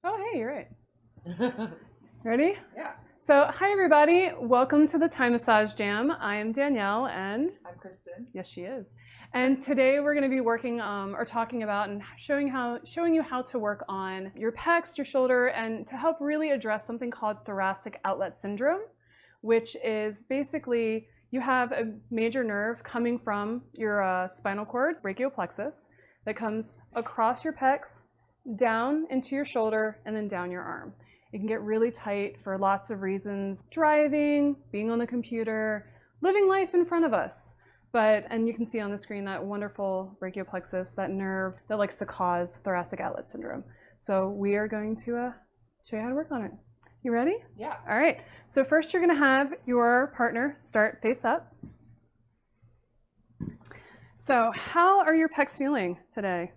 Oh, hey, you're right. Ready? Yeah. So, hi everybody. Welcome to the Thai Massage Jam. I am Danielle, and I'm Kristen. yes, she is. And today we're going to be working or talking about and showing you how to work on your pecs, your shoulder, and to help really address something called thoracic outlet syndrome, which is basically you have a major nerve coming from your spinal cord, brachial plexus, that comes across your pecs, down into your shoulder, and then down your arm. It can get really tight for lots of reasons: driving, being on the computer, living life in front of us. And you can see on the screen that wonderful brachial plexus, that nerve that likes to cause thoracic outlet syndrome. So we are going to show you how to work on it. You ready? Yeah. All right. So first you're going to have your partner start face up. So how are your pecs feeling today?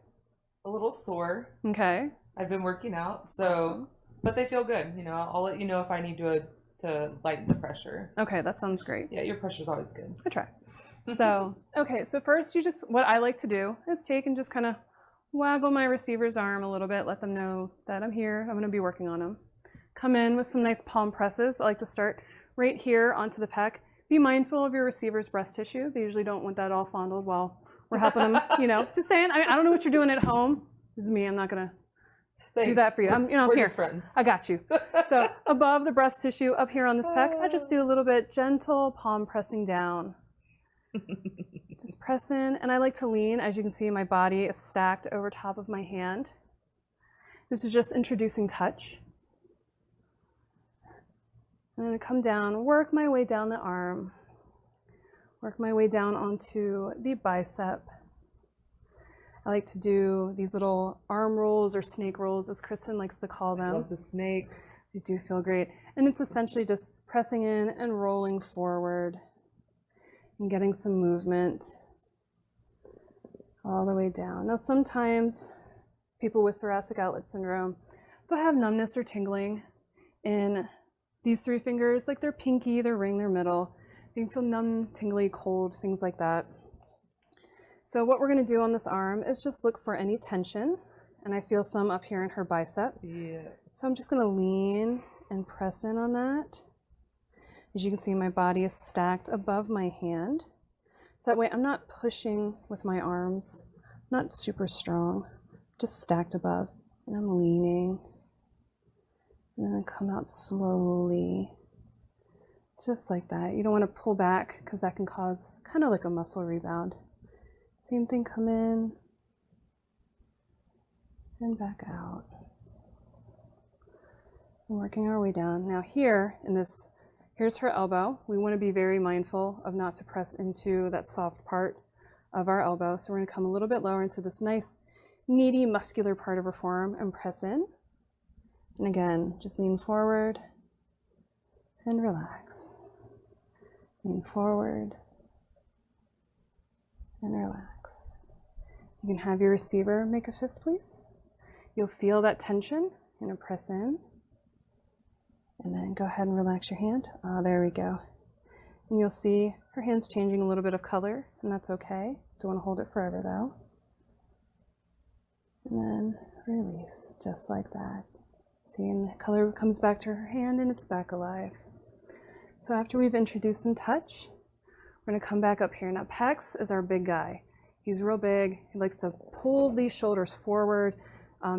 A little sore. Okay. I've been working out, so Awesome. But they feel good. You know, I'll let you know if I need to lighten the pressure. Okay, that sounds great. Yeah, your pressure's always good. I try. So, okay, so first what I like to do is take and just kind of waggle my receiver's arm a little bit, let them know that I'm here, I'm going to be working on them. Come in with some nice palm presses. I like to start right here onto the pec. Be mindful of your receiver's breast tissue. They usually don't want that all fondled while we're helping them, you know. Just saying, I don't know what you're doing at home. This is me, I'm not going to do that for you. We're here. just friends. I got you. So above the breast tissue, up here on this pec, I just do a little bit gentle palm pressing down. Just press in, and I like to lean. As you can see, my body is stacked over top of my hand. This is just introducing touch. I'm going to come down, work my way down the arm, work my way down onto the bicep. I like to do these little arm rolls or snake rolls, as Kristen likes to call them. I love the snakes. They do feel great. And it's essentially just pressing in and rolling forward and getting some movement all the way down. Now, sometimes people with thoracic outlet syndrome, they'll have numbness or tingling in these three fingers, like their pinky, their ring, their middle. They can feel numb, tingly, cold, things like that. So what we're going to do on this arm is just look for any tension, and I feel some up here in her bicep. Yeah. So I'm just going to lean and press in on that. As you can see, my body is stacked above my hand. So that way I'm not pushing with my arms, not super strong, just stacked above. And I'm leaning. And then come out slowly, just like that. You don't want to pull back because that can cause kind of like a muscle rebound. Same thing, come in and back out. And working our way down. Now here in this, here's her elbow. We want to be very mindful of not to press into that soft part of our elbow. So we're going to come a little bit lower into this nice, meaty, muscular part of her forearm and press in. And again, just lean forward and relax. Lean forward and relax. You can have your receiver make a fist, please. You'll feel that tension. You're going to press in. And then go ahead and relax your hand. There we go. And you'll see her hand's changing a little bit of color, and that's okay. Don't want to hold it forever, though. And then release, just like that. See, and the color comes back to her hand, and it's back alive. So after we've introduced some touch, we're going to come back up here. Now, pecs is our big guy. He's real big. He likes to pull these shoulders forward.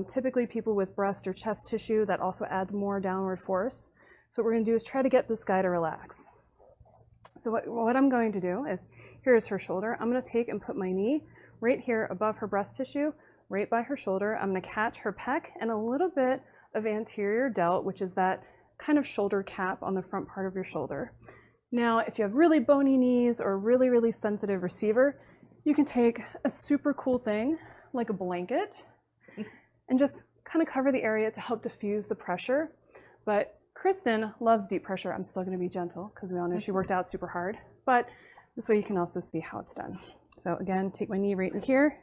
Typically, people with breast or chest tissue, that also adds more downward force. So what we're going to do is try to get this guy to relax. So what I'm going to do is, here's her shoulder. I'm going to take and put my knee right here above her breast tissue, right by her shoulder. I'm going to catch her pec and a little bit of anterior delt, which is that kind of shoulder cap on the front part of your shoulder. Now, if you have really bony knees or really, really sensitive receiver, you can take a super cool thing like a blanket and just kind of cover the area to help diffuse the pressure. But Kristen loves deep pressure. I'm still going to be gentle because we all know she worked out super hard. But this way you can also see how it's done. So again, take my knee right in here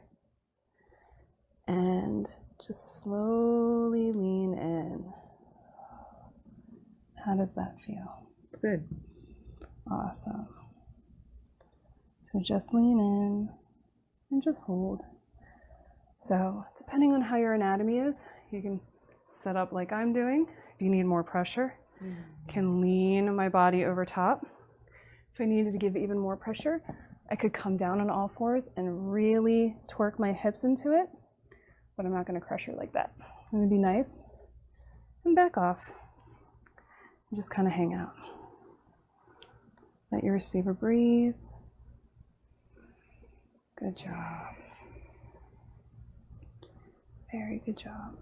and just slowly lean in. How does that feel? It's good. Awesome. So just lean in and just hold. So depending on how your anatomy is, you can set up like I'm doing. If you need more pressure, can lean my body over top. If I needed to give even more pressure, I could come down on all fours and really torque my hips into it, but I'm not going to crush her like that. I'm going to be nice and back off and just kind of hang out. Let your receiver breathe. Good job. Very good job.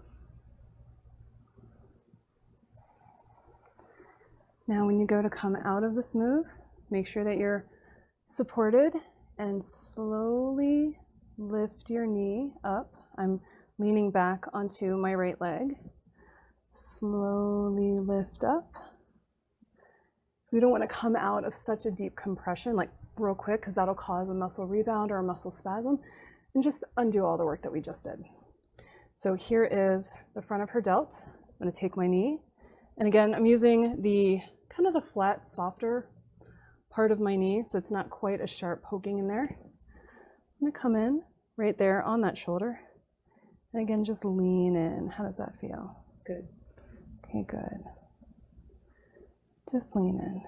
Now when you go to come out of this move, make sure that you're supported and slowly lift your knee up. I'm leaning back onto my right leg. Slowly lift up. So we don't want to come out of such a deep compression like real quick, because that'll cause a muscle rebound or a muscle spasm and just undo all the work that we just did. So here is the front of her delt. I'm going to take my knee, and again I'm using the kind of the flat, softer part of my knee, so it's not quite as sharp poking in there. I'm going to come in right there on that shoulder, and again just lean in. How does that feel? Good. Okay, good. Just lean in.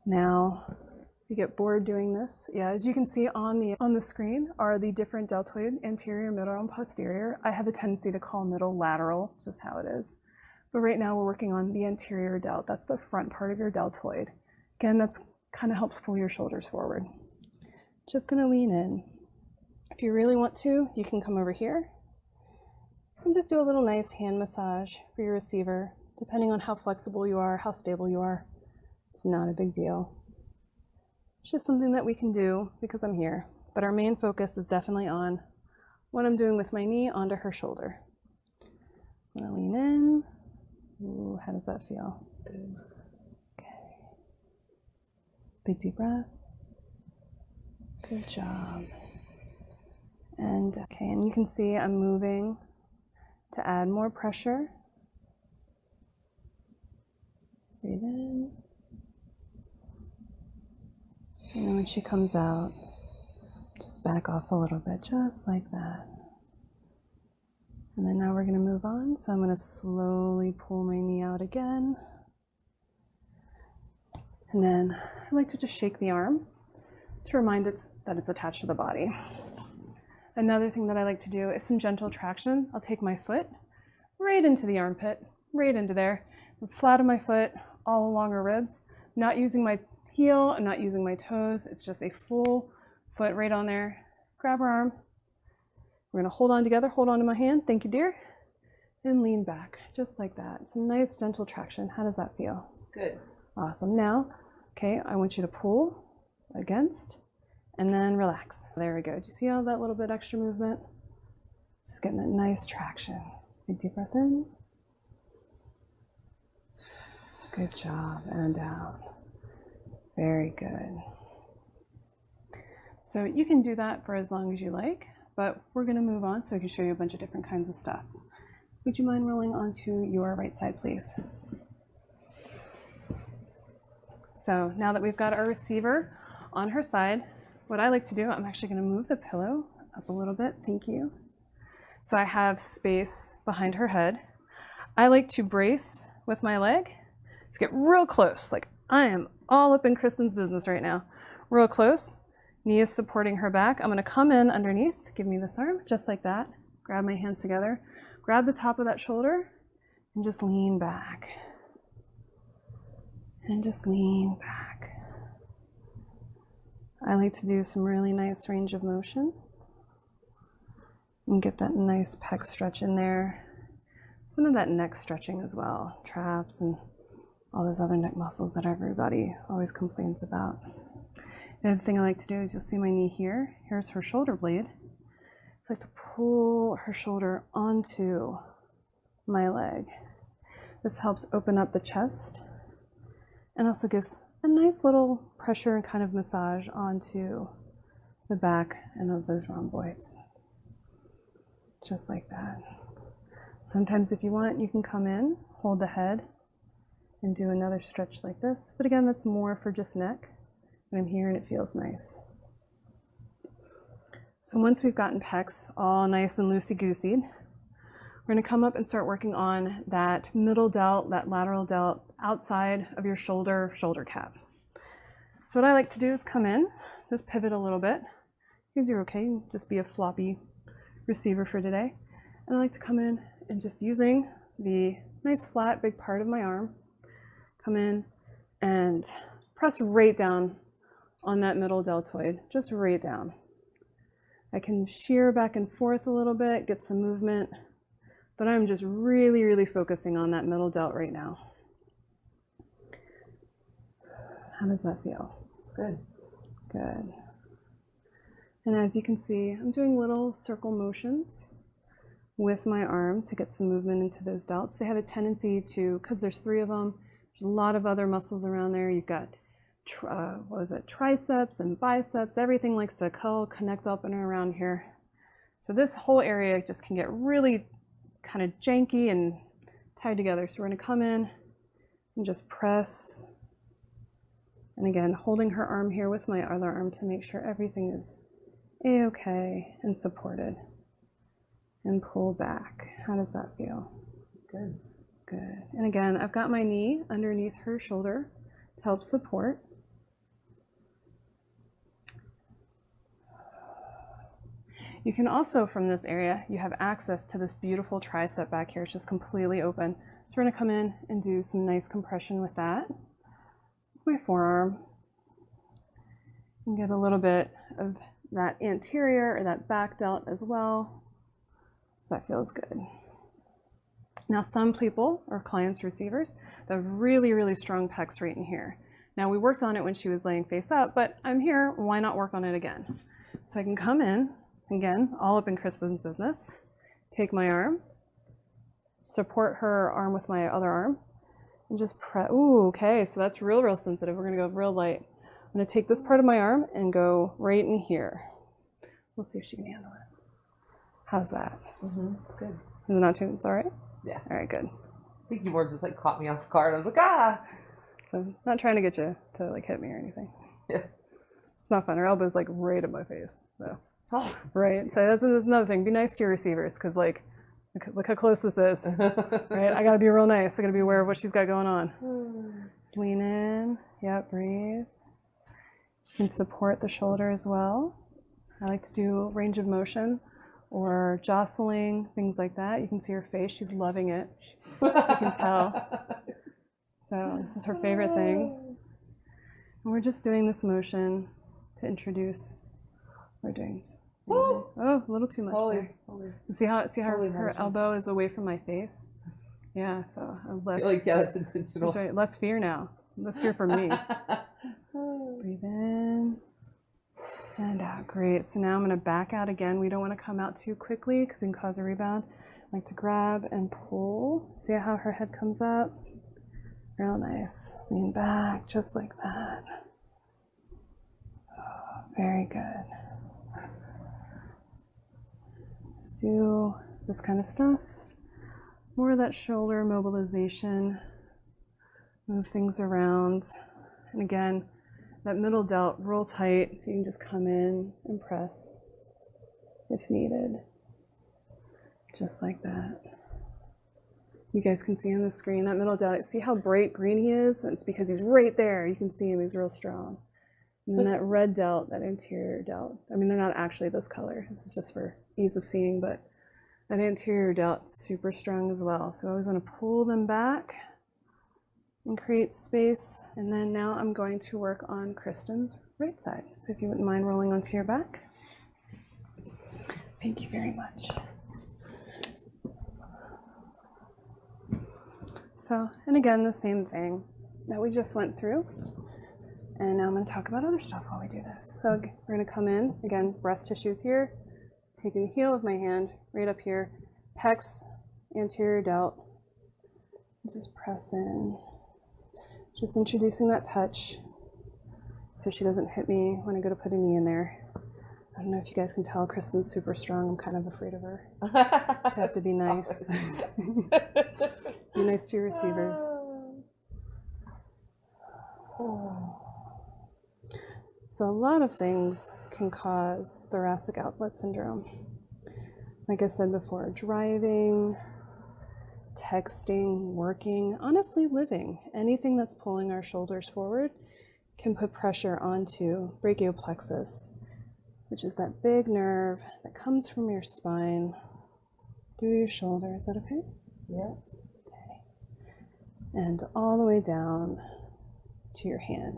Now, if you get bored doing this, yeah, as you can see on the screen are the different deltoid, anterior, middle, and posterior. I have a tendency to call middle lateral, just how it is. But right now we're working on the anterior delt. That's the front part of your deltoid. Again, that's kind of helps pull your shoulders forward. Just gonna lean in. If you really want to, you can come over here and just do a little nice hand massage for your receiver. Depending on how flexible you are, how stable you are, it's not a big deal. It's just something that we can do because I'm here. But our main focus is definitely on what I'm doing with my knee onto her shoulder. I'm gonna lean in. Ooh, how does that feel? Good. Okay. Big deep breath. Good job. And okay, and you can see I'm moving to add more pressure. Breathe in. And then when she comes out, just back off a little bit, just like that. And then now we're going to move on. So I'm going to slowly pull my knee out again. And then I like to just shake the arm to remind it that it's attached to the body. Another thing that I like to do is some gentle traction. I'll take my foot right into the armpit, right into there, flat of my foot, all along her ribs. Not using my heel, I'm not using my toes. It's just a full foot right on there. Grab her arm. We're gonna hold on together, hold on to my hand. Thank you, dear. And lean back, just like that. Some nice gentle traction. How does that feel? Good. Awesome. Now, okay, I want you to pull against and then relax. There we go. Do you see all that little bit extra movement? Just getting that nice traction. Big deep breath in. Good job, and down. Very good. So you can do that for as long as you like, but we're going to move on so I can show you a bunch of different kinds of stuff. Would you mind rolling onto your right side, please? So now that we've got our receiver on her side, what I like to do, I'm actually going to move the pillow up a little bit. Thank you. So I have space behind her head. I like to brace with my leg to get real close. Like I am all up in Kristen's business right now. Real close. Knee is supporting her back. I'm going to come in underneath. Give me this arm, just like that. Grab my hands together. Grab the top of that shoulder and just lean back. And just lean back. I like to do some really nice range of motion and get that nice pec stretch in there. Some of that neck stretching as well, traps and all those other neck muscles that everybody always complains about. The other thing I like to do is you'll see my knee here. Here's her shoulder blade. I like to pull her shoulder onto my leg. This helps open up the chest and also gives a nice little pressure and kind of massage onto the back and of those rhomboids. Just like that. Sometimes if you want, you can come in, hold the head, and do another stretch like this. But again, that's more for just neck. And I'm here and it feels nice. So once we've gotten pecs all nice and loosey-goosey, We're going to come up and start working on that middle delt, that lateral delt, outside of your shoulder cap. So what I like to do is come in, just pivot a little bit. You can do okay, just be a floppy receiver for today. And I like to come in and just using the nice flat big part of my arm, come in and press right down on that middle deltoid, just right down. I can shear back and forth a little bit, get some movement, but I'm just really, really focusing on that middle delt right now. How does that feel? Good. Good. And as you can see, I'm doing little circle motions with my arm to get some movement into those delts. They have a tendency to, because there's 3 of them, there's a lot of other muscles around there. You've got, triceps and biceps. Everything likes to connect up and around here. So this whole area just can get really kind of janky and tied together. So we're going to come in and just press. And again, holding her arm here with my other arm to make sure everything is a-okay and supported. And pull back. How does that feel? Good. Good. And again, I've got my knee underneath her shoulder to help support. You can also, from this area, you have access to this beautiful tricep back here. It's just completely open. So we're going to come in and do some nice compression with that. With my forearm. And get a little bit of that anterior or that back delt as well. So that feels good. Now some people, or clients, receivers, they have really, really strong pecs right in here. Now we worked on it when she was laying face up, but I'm here, why not work on it again? So I can come in, again, all up in Kristen's business, take my arm, support her arm with my other arm, and just press. Ooh, okay, so that's real, real sensitive. We're gonna go real light. I'm gonna take this part of my arm and go right in here. We'll see if she can handle it. How's that? Good. Is it not too, it's all right? Yeah. All right, good. I think you more just like caught me off guard. I was like, ah! So I'm not trying to get you to like hit me or anything. Yeah. It's not fun. Her elbow's like right at my face. So. Oh. Right. So that's another thing. Be nice to your receivers, because like, look how close this is. Right. I gotta be real nice. I gotta be aware of what she's got going on. Just lean in. Yep. Breathe. You can support the shoulder as well. I like to do range of motion or jostling, things like that. You can see her face. She's loving it. You can tell. So this is her favorite thing. And we're just doing this motion to introduce. We're doing. Oh, a little too much there. See how her elbow is away from my face? Yeah, so less. Like, yeah, that's intentional. That's right. Less fear now. Less fear from me. Breathe in and out. Great. So now I'm going to back out again. We don't want to come out too quickly because we can cause a rebound. I like to grab and pull. See how her head comes up? Real nice. Lean back just like that. Oh, very good. Just do this kind of stuff. More of that shoulder mobilization. Move things around. And again, that middle delt real tight, so you can just come in and press if needed. Just like that. You guys can see on the screen that middle delt. See how bright green he is? It's because he's right there. You can see him, he's real strong. And then that red delt, that anterior delt. I mean, they're not actually this color. This is just for ease of seeing, but that anterior delt is super strong as well. So I always want to pull them back and create space. And then now I'm going to work on Kristen's right side. So if you wouldn't mind rolling onto your back. Thank you very much. So, and again, the same thing that we just went through. And now I'm going to talk about other stuff while we do this. So we're going to come in, again, breast tissues here, taking the heel of my hand right up here, pecs, anterior delt, just press in. Just introducing that touch so she doesn't hit me when I go to put a knee in there. I don't know if you guys can tell, Kristen's super strong. I'm kind of afraid of her. So I have to be nice. Be nice to your receivers. So a lot of things can cause thoracic outlet syndrome. Like I said before, driving, texting, working, honestly living. Anything that's pulling our shoulders forward can put pressure onto brachial plexus, which is that big nerve that comes from your spine through your shoulder. Is that okay? Yeah. Okay. And all the way down to your hand.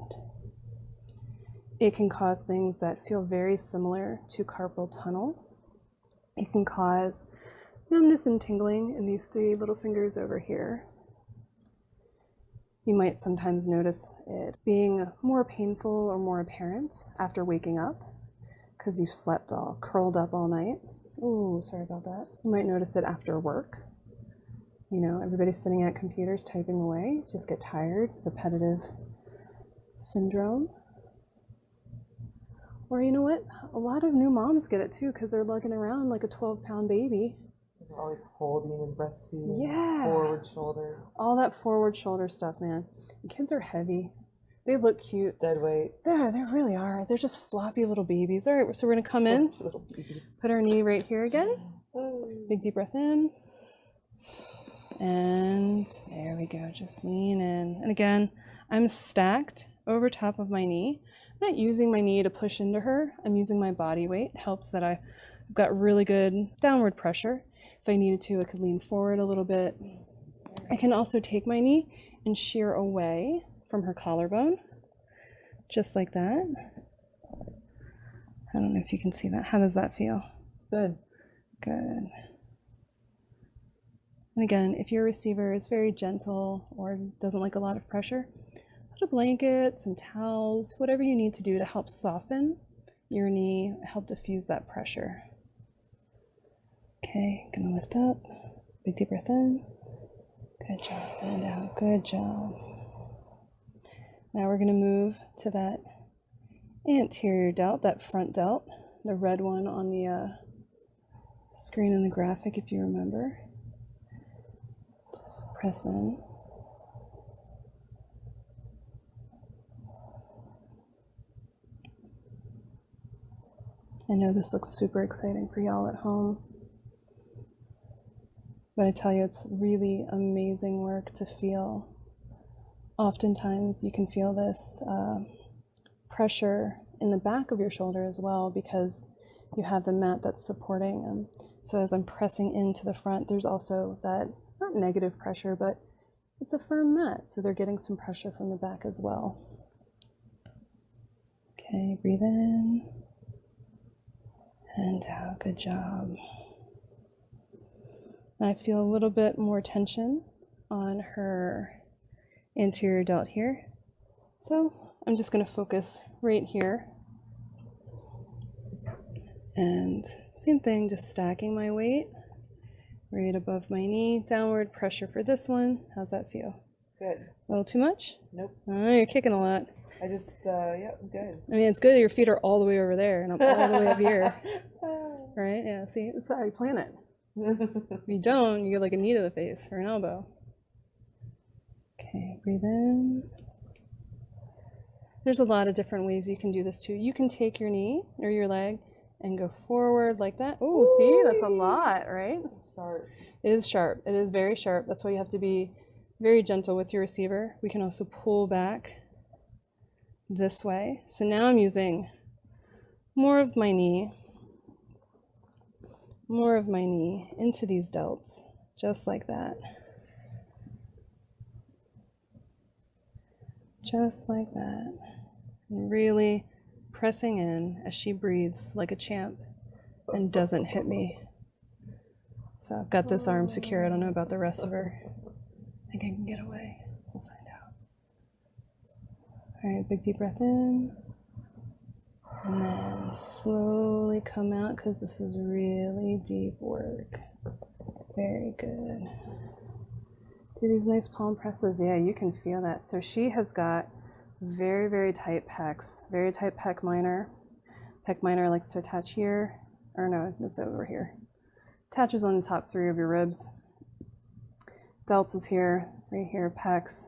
It can cause things that feel very similar to carpal tunnel. It can cause numbness and tingling in these three little fingers over here. You might sometimes notice it being more painful or more apparent after waking up because you've slept all curled up all night. Oh, sorry about that. You might notice it after work. You know, everybody's sitting at computers typing away, just get tired, repetitive syndrome. Or you know what? A lot of new moms get it too because they're lugging around like a 12-pound baby. They're always holding and breastfeeding. Yeah. Forward shoulder. All that forward shoulder stuff, man. And kids are heavy. They look cute. Dead weight. Yeah, they really are. They're just floppy little babies. All right, so we're going to come in. Little babies. Put our knee right here again. Big deep breath in. And there we go. Just lean in. And again, I'm stacked over top of my knee. I'm not using my knee to push into her. I'm using my body weight. It helps that I've got really good downward pressure. If I needed to, I could lean forward a little bit. I can also take my knee and shear away from her collarbone, just like that. I don't know if you can see that. How does that feel? It's good. Good. And again, if your receiver is very gentle or doesn't like a lot of pressure, put a blanket, some towels, whatever you need to do to help soften your knee, help diffuse that pressure. Okay, gonna lift up. Big deep breath in. Good job, and out. Good job. Now we're gonna move to that anterior delt, that front delt, the red one on the screen in the graphic, if you remember. Just press in. I know this looks super exciting for y'all at home, but I tell you, it's really amazing work to feel. Oftentimes you can feel this pressure in the back of your shoulder as well because you have the mat that's supporting them. So as I'm pressing into the front, there's also that, not negative pressure, but it's a firm mat, so they're getting some pressure from the back as well. Okay, breathe in and out. Good job. I feel a little bit more tension on her anterior delt here. So I'm just going to focus right here. And same thing, just stacking my weight right above my knee. Downward pressure for this one. How's that feel? Good. A little too much? Nope. Oh, you're kicking a lot. I just, yeah, good. I mean, it's good that your feet are all the way over there and I'm all the way up here. Right? Yeah, see, that's how you plan it. If you don't, you get like a knee to the face or an elbow. Okay, breathe in. There's a lot of different ways you can do this too. You can take your knee or your leg and go forward like that. Oh, see, that's a lot, right? Sharp. It is sharp. It is very sharp. That's why you have to be very gentle with your receiver. We can also pull back this way. So now I'm using more of my knee into these delts, just like that. Just like that. And really pressing in as she breathes like a champ and doesn't hit me. So I've got this arm secure. I don't know about the rest of her. I think I can get away. We'll find out. All right, big deep breath in. And then slowly come out because this is really deep work. Very good. Do these nice palm presses. Yeah, you can feel that. So she has got very, very tight pecs, very tight pec minor. Pec minor likes to attach here, or no, it's over here. Attaches on the top three of your ribs. Delts is here, right here, pecs,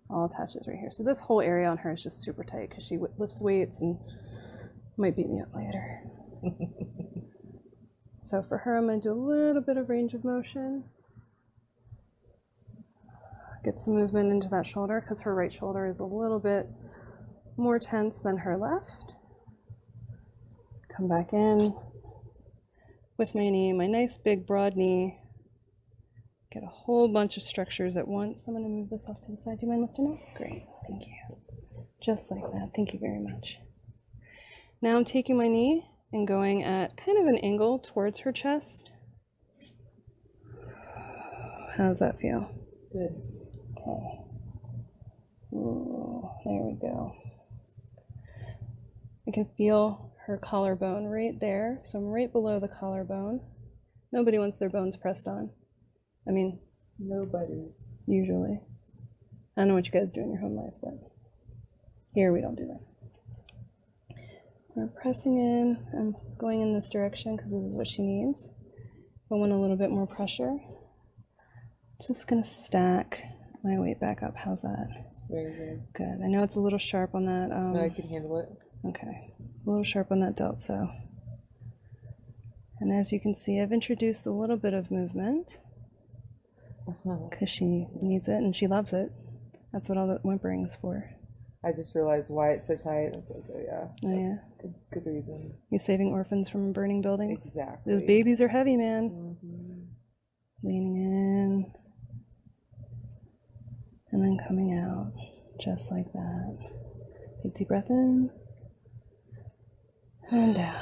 all attaches right here. So this whole area on her is just super tight because she lifts weights and might beat me up later. So for her, I'm going to do a little bit of range of motion. Get some movement into that shoulder because her right shoulder is a little bit more tense than her left. Come back in with my knee, my nice big broad knee. Get a whole bunch of structures at once. I'm going to move this off to the side. Do you mind lifting it? Great, thank you. Just like that. Thank you very much. Now I'm taking my knee and going at kind of an angle towards her chest. How does that feel? Good. Okay. Ooh, there we go. I can feel her collarbone right there. So I'm right below the collarbone. Nobody wants their bones pressed on. I mean, nobody. Usually. I don't know what you guys do in your home life, but here we don't do that. We're pressing in. I'm going in this direction because this is what she needs. I want a little bit more pressure. Just gonna stack my weight back up. How's that? Very good. Good. I know it's a little sharp on that. No, I can handle it. Okay. It's a little sharp on that delt, so. And as you can see, I've introduced a little bit of movement because she needs it and she loves it. That's what all the whimpering is for. I just realized why it's so tight. I was like, oh yeah. Oh yeah. Good reason. You're saving orphans from burning buildings? Exactly. Those babies are heavy, man. Mm-hmm. Leaning in. And then coming out, just like that. Take a deep breath in. And down.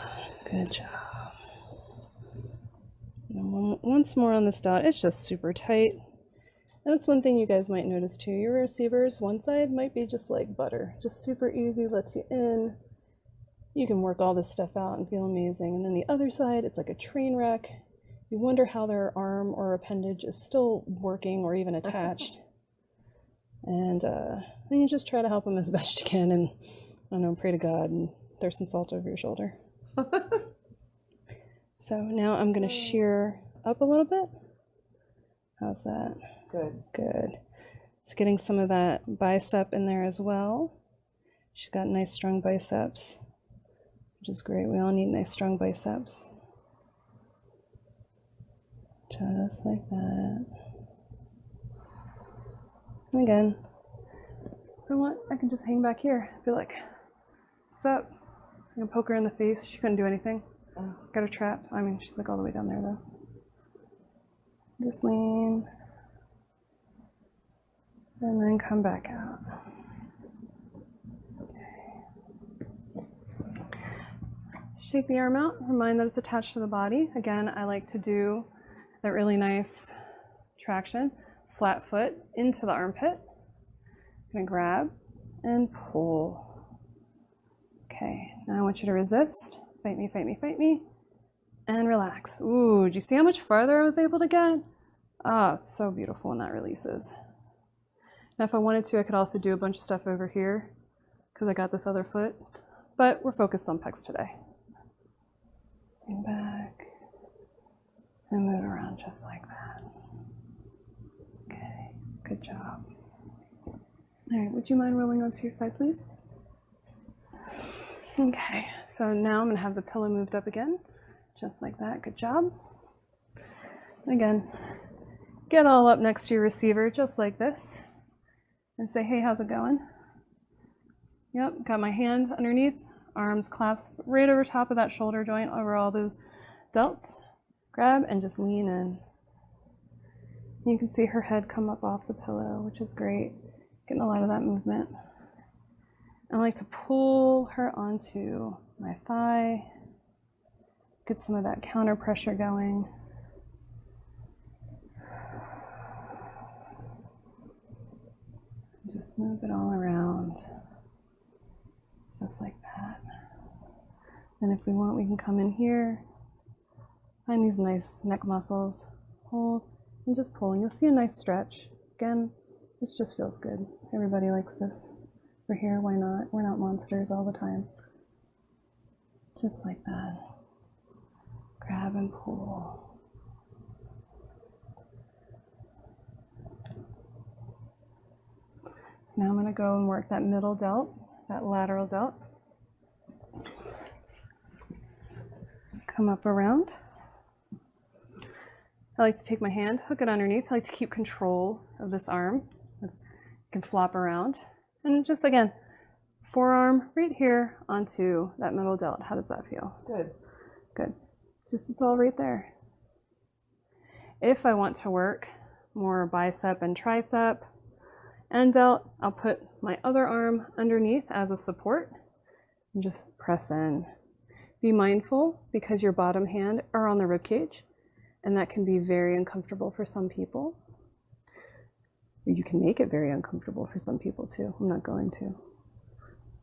Good job. And once more on this dot. It's just super tight. And that's one thing you guys might notice too. Your receivers, one side might be just like butter. Just super easy, lets you in. You can work all this stuff out and feel amazing. And then the other side, it's like a train wreck. You wonder how their arm or appendage is still working or even attached. And then you just try to help them as best you can, and I don't know, pray to God and throw some salt over your shoulder. So now I'm going to shear up a little bit. How's that? Good. Good. It's getting some of that bicep in there as well. She's got nice strong biceps, which is great. We all need nice strong biceps. Just like that. And again, if I want, I can just hang back here. Be like, what's up? I can poke her in the face. She couldn't do anything. Got her trapped. I mean, she's like all the way down there though. Just lean. And then come back out. Okay. Shake the arm out. Remind that it's attached to the body. Again, I like to do that really nice traction. Flat foot into the armpit. I'm gonna grab and pull. Okay, now I want you to resist. Fight me, fight me, fight me. And relax. Ooh, do you see how much farther I was able to get? Ah, it's so beautiful when that releases. Now if I wanted to, I could also do a bunch of stuff over here because I got this other foot, but we're focused on pecs today. Lean back and move around just like that. Okay, good job. All right, would you mind rolling onto your side, please? Okay, so now I'm gonna have the pillow moved up again, just like that. Good job. Again, get all up next to your receiver, just like this, and say, hey, how's it going? Yep, got my hand underneath, arms clasped right over top of that shoulder joint, over all those delts. Grab and just lean in. You can see her head come up off the pillow, which is great. Getting a lot of that movement. I like to pull her onto my thigh, get some of that counter pressure going. Just move it all around, just like that. And if we want, we can come in here, find these nice neck muscles, hold, and just pull. And you'll see a nice stretch. Again, this just feels good. Everybody likes this. We're here, why not? We're not monsters all the time. Just like that. Grab and pull. So now I'm going to go and work that middle delt, that lateral delt. Come up around. I like to take my hand, hook it underneath. I like to keep control of this arm. can flop around. And just again, forearm right here onto that middle delt. How does that feel? Good. Good. Just it's all right there. If I want to work more bicep and tricep and delt, I'll put my other arm underneath as a support and just press in. Be mindful because your bottom hand are on the rib cage, and that can be very uncomfortable for some people. You can make it very uncomfortable for some people too. I'm not going to.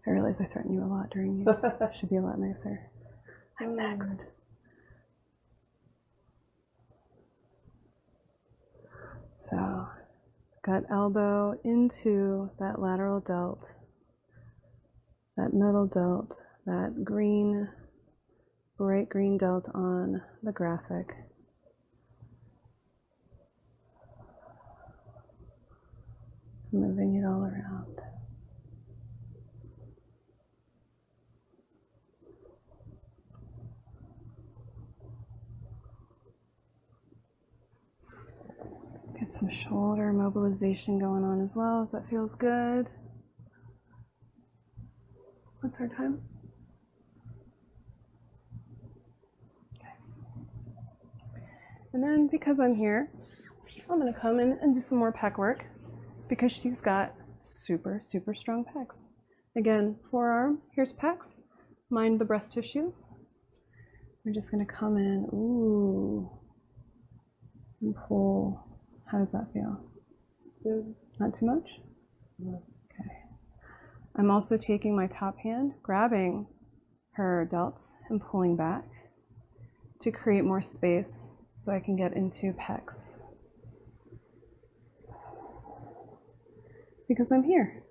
I realize I threaten you a lot during these. Should be a lot nicer. I'm next. So, got elbow into that lateral delt, that middle delt, that green, bright green delt on the graphic. Moving it all around. Get some shoulder mobilization going on as well, as that feels good. What's our time? Okay. And then because I'm here, I'm going to come in and do some more pec work because she's got super, super strong pecs. Again, forearm, here's pecs. Mind the breast tissue. We're just going to come in, ooh, and pull. How does that feel? Good. Not too much? No. Okay. I'm also taking my top hand, grabbing her delts and pulling back to create more space so I can get into pecs. Because I'm here.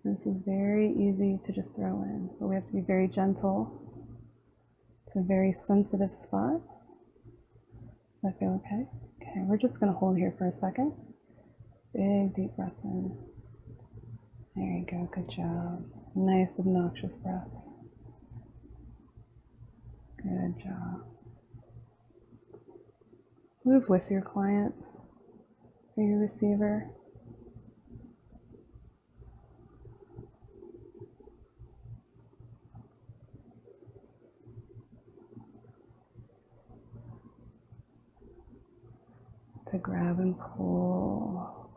This is very easy to just throw in, but we have to be very gentle. It's a very sensitive spot. Does that feel okay? Okay, we're just going to hold here for a second. Big deep breaths in. There you go, good job. Nice obnoxious breaths. Good job. Move with your client or your receiver. To grab and pull.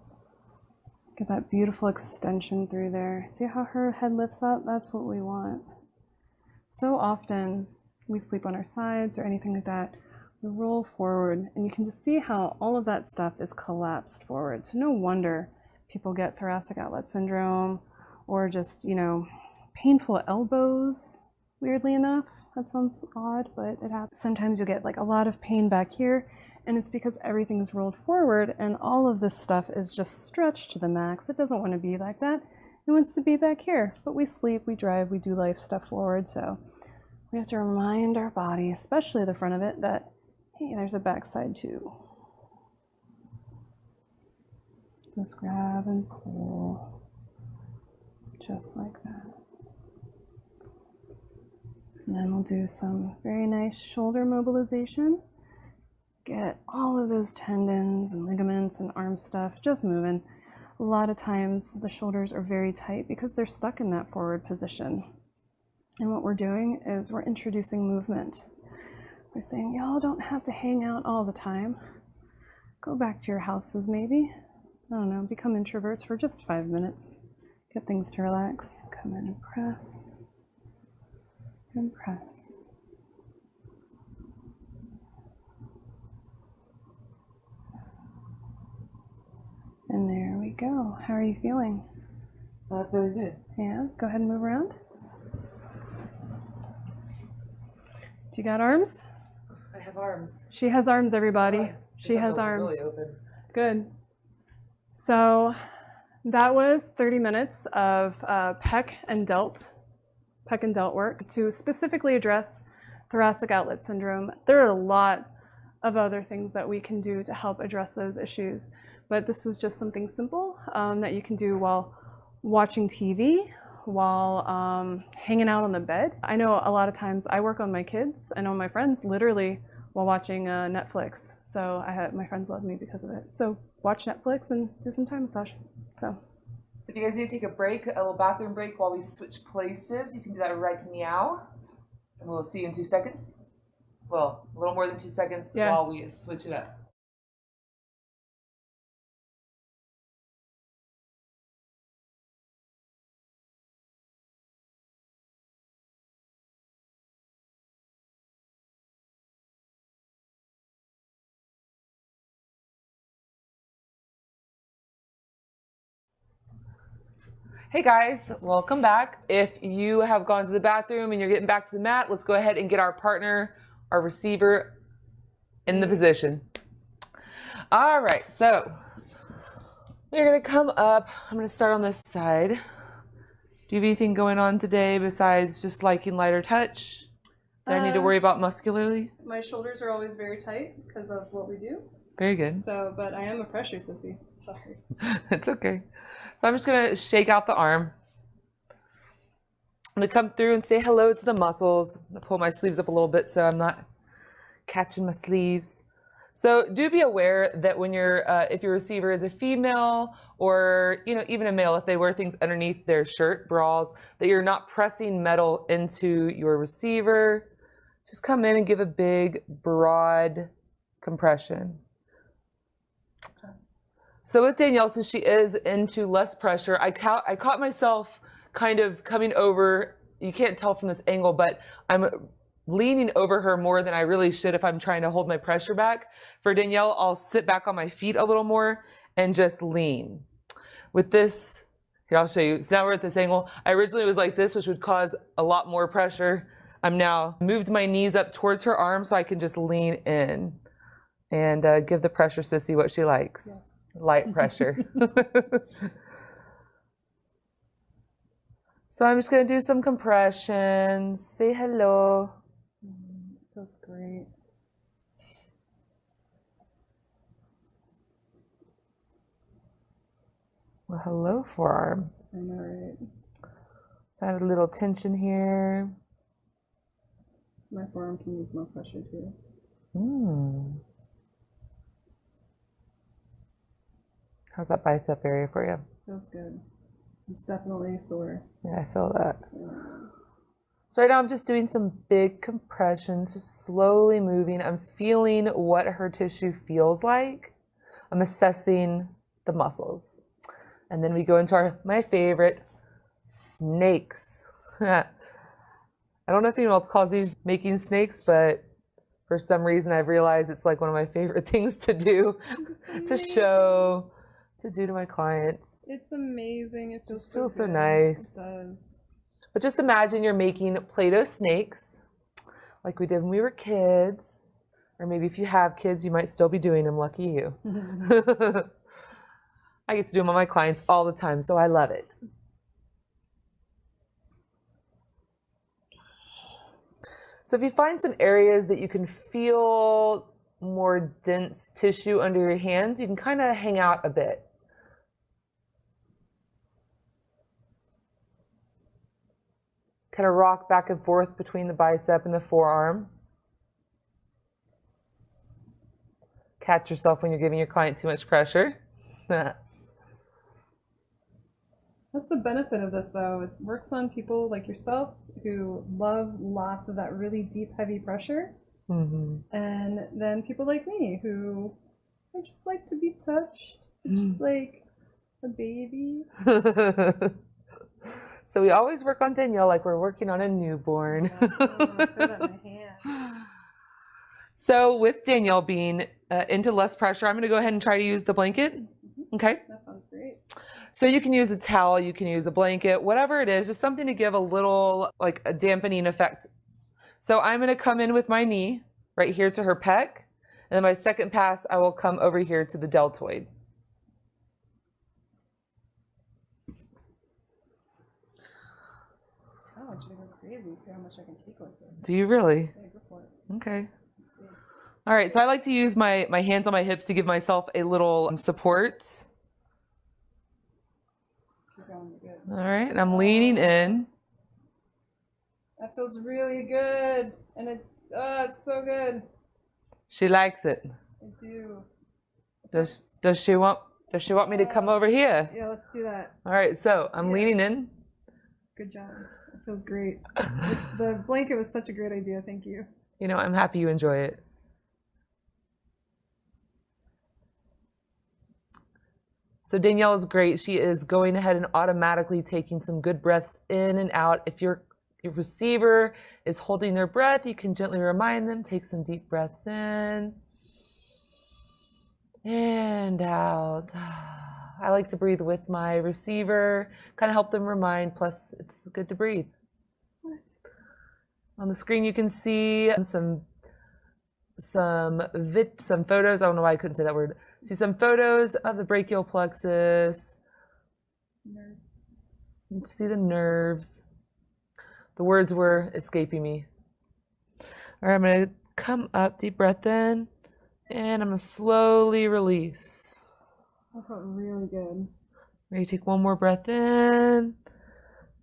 Get that beautiful extension through there. See how her head lifts up? That's what we want. So often we sleep on our sides or anything like that. We roll forward and you can just see how all of that stuff is collapsed forward. So no wonder people get thoracic outlet syndrome or just, painful elbows, weirdly enough. That sounds odd, but it happens. Sometimes you'll get like a lot of pain back here. And it's because everything is rolled forward and all of this stuff is just stretched to the max. It doesn't want to be like that. It wants to be back here. But we sleep, we drive, we do life stuff forward. So we have to remind our body, especially the front of it, that, hey, there's a backside too. Just grab and pull, just like that. And then we'll do some very nice shoulder mobilization. Get all of those tendons and ligaments and arm stuff just moving. A lot of times the shoulders are very tight because they're stuck in that forward position. And what we're doing is we're introducing movement. We're saying, y'all don't have to hang out all the time. Go back to your houses maybe. I don't know, become introverts for just 5 minutes. Get things to relax. Come in and press. And press. And there we go. How are you feeling? Very good. Yeah, go ahead and move around. Do you got arms? I have arms. She has arms, everybody. Oh, she has arms. Really open. Good. So that was 30 minutes of pec and delt work to specifically address thoracic outlet syndrome. There are a lot of other things that we can do to help address those issues. But this was just something simple that you can do while watching TV, while hanging out on the bed. I know a lot of times I work on my kids and on my friends literally while watching Netflix. So my friends love me because of it. So watch Netflix and do some Thai massage. So if you guys need to take a break, a little bathroom break while we switch places, you can do that right meow. And we'll see you in 2 seconds. Well, a little more than 2 seconds while we switch it up. Hey guys, welcome back. If you have gone to the bathroom and you're getting back to the mat, let's go ahead and get our partner, our receiver, in the position. All right, so we're gonna come up. I'm gonna start on this side. Do you have anything going on today besides just liking lighter touch that I need to worry about muscularly? my shoulders are always very tight because of what we do. Very good. So, but I am a pressure sissy. Sorry. It's okay. So I'm just gonna shake out the arm. I'm gonna come through and say hello to the muscles. I'm gonna pull my sleeves up a little bit so I'm not catching my sleeves. So do be aware that when you're, if your receiver is a female or even a male, if they wear things underneath their shirt, bras, that you're not pressing metal into your receiver. Just come in and give a big, broad compression. So with Danielle, since she is into less pressure, I caught myself kind of coming over. You can't tell from this angle, but I'm leaning over her more than I really should if I'm trying to hold my pressure back. For Danielle, I'll sit back on my feet a little more and just lean. With this, here, I'll show you. So now we're at this angle. I originally was like this, which would cause a lot more pressure. I'm now moved my knees up towards her arm so I can just lean in and give the pressure sissy what she likes. Yes. Light pressure. So I'm just going to do some compressions. Say hello. That's great. Well, hello, forearm. I know, right? Found a little tension here. My forearm can use more pressure too. How's that bicep area for you? Feels good. It's definitely sore. Yeah, I feel that. Yeah. So right now I'm just doing some big compressions, just slowly moving. I'm feeling what her tissue feels like. I'm assessing the muscles. And then we go into my favorite, snakes. I don't know if anyone else calls these making snakes, but for some reason I've realized it's like one of my favorite things to do, to show, to do to my clients. It's amazing. It just feels so nice. It does. But just imagine you're making Play-Doh snakes like we did when we were kids. Or maybe if you have kids, you might still be doing them. Lucky you. I get to do them on my clients all the time, so I love it. So if you find some areas that you can feel more dense tissue under your hands, you can kind of hang out a bit. Kind of rock back and forth between the bicep and the forearm. Catch yourself when you're giving your client too much pressure. That's the benefit of this, though. It works on people like yourself who love lots of that really deep, heavy pressure. And then people like me who I just like to be touched, just like a baby. So we always work on Danielle like we're working on a newborn. So with Danielle being into less pressure, I'm going to go ahead and try to use the blanket. Okay. That sounds great. So you can use a towel, you can use a blanket, whatever it is, just something to give a little, like a dampening effect. So I'm going to come in with my knee right here to her pec, and then my second pass, I will come over here to the deltoid. I want you to go crazy, see how much I can take like this. Do you really? Yeah, go for it. Okay. All right, so I like to use my hands on my hips to give myself a little support. Keep going, you're good. All right, and I'm leaning in. That feels really good, and it's so good. She likes it. I do. Does she want Does she want me to come over here? Yeah, let's do that. All right, so I'm leaning in. Good job. It feels great. The blanket was such a great idea. Thank you. You know, I'm happy you enjoy it. So Danielle is great. She is going ahead and automatically taking some good breaths in and out. If your receiver is holding their breath, you can gently remind them, take some deep breaths in and out. I like to breathe with my receiver, kind of help them remind, plus it's good to breathe. On the screen you can see some photos. I don't know why I couldn't say that word. See some photos of the brachial plexus. You can see the nerves. The words were escaping me. All right, I'm going to come up, deep breath in, and I'm going to slowly release. That felt really good. Ready to take one more breath in,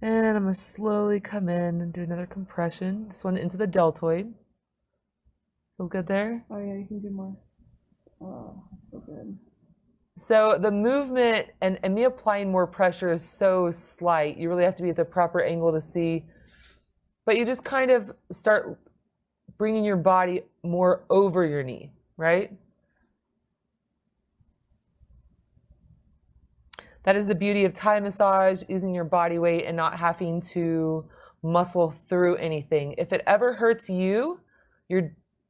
and I'm going to slowly come in and do another compression. This one into the deltoid. Feel good there? Oh yeah, you can do more. Oh, that's so good. So the movement and me applying more pressure is so slight. You really have to be at the proper angle to see. But you just kind of start bringing your body more over your knee, right? That is the beauty of Thai massage, using your body weight and not having to muscle through anything. If it ever hurts you,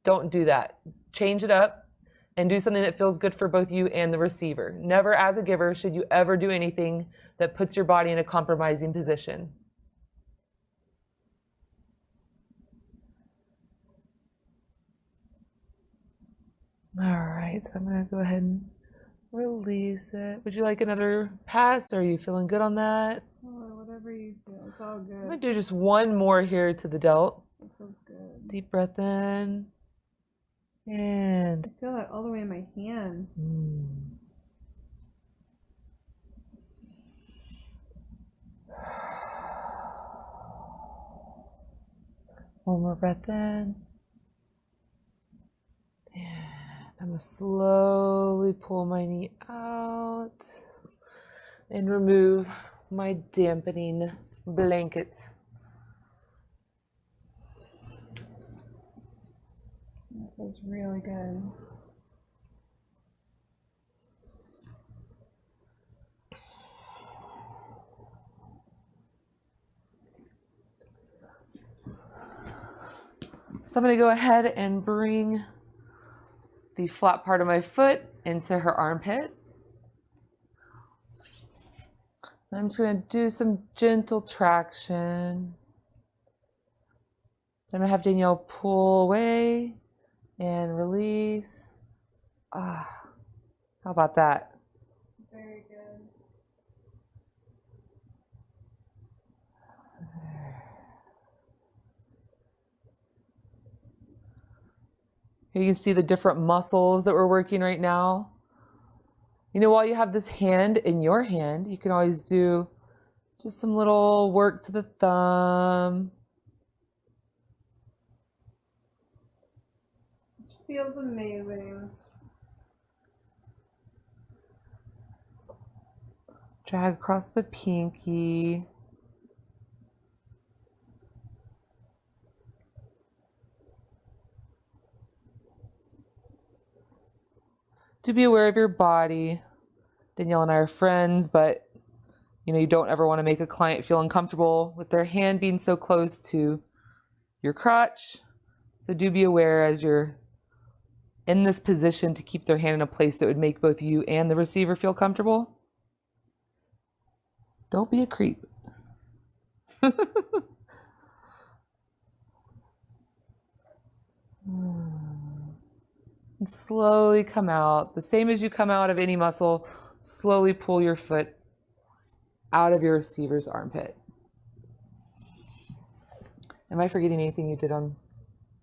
don't do that. Change it up and do something that feels good for both you and the receiver. Never as a giver should you ever do anything that puts your body in a compromising position. All right, so I'm gonna go ahead and release it. Would you like another pass? Or are you feeling good on that? Oh, whatever you feel, it's all good. I'm gonna do just one more here to the delt. It feels good. Deep breath in. And I feel that all the way in my hand. One more breath in. And I'm going to slowly pull my knee out and remove my dampening blanket. That feels really good. So I'm going to go ahead and bring the flat part of my foot into her armpit. I'm just going to do some gentle traction. I'm going to have Danielle pull away and release. How about that? Very good. Here you can see the different muscles that we're working right now. You know, while you have this hand in your hand, you can always do just some little work to the thumb. Feels amazing. Drag across the pinky. Do be aware of your body. Danielle and I are friends, but you know, you don't ever want to make a client feel uncomfortable with their hand being so close to your crotch. So do be aware as you're in this position to keep their hand in a place that would make both you and the receiver feel comfortable. Don't be a creep. And slowly come out. The same as you come out of any muscle, slowly pull your foot out of your receiver's armpit. Am I forgetting anything you did on?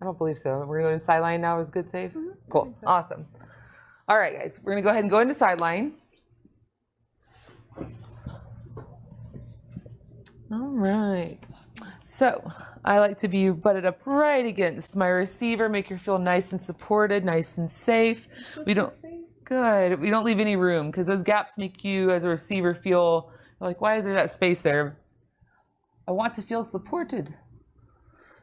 I don't believe so. We're going to sideline now. Is good, safe? Mm-hmm. Cool. So. Awesome. All right, guys. We're going to go ahead and go into sideline. All right. So I like to be butted up right against my receiver, make her feel nice and supported, nice and safe. We don't. Good. We don't leave any room because those gaps make you as a receiver feel like, why is there that space there? I want to feel supported.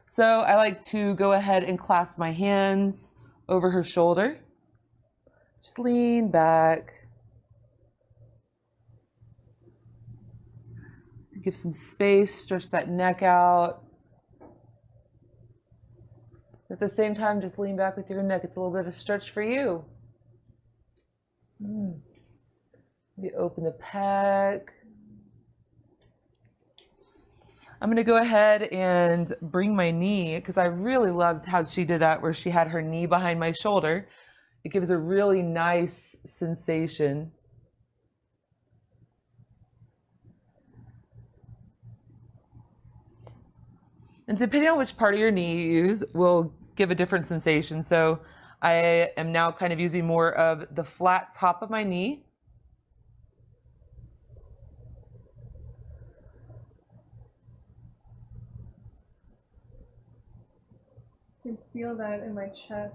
So I like to go ahead and clasp my hands over her shoulder. Just lean back. Give some space, stretch that neck out. At the same time, just lean back with your neck. It's a little bit of a stretch for you. Maybe open the pec. I'm going to go ahead and bring my knee, because I really loved how she did that, where she had her knee behind my shoulder. It gives a really nice sensation. And depending on which part of your knee you use will give a different sensation. So I am now kind of using more of the flat top of my knee. I can feel that in my chest.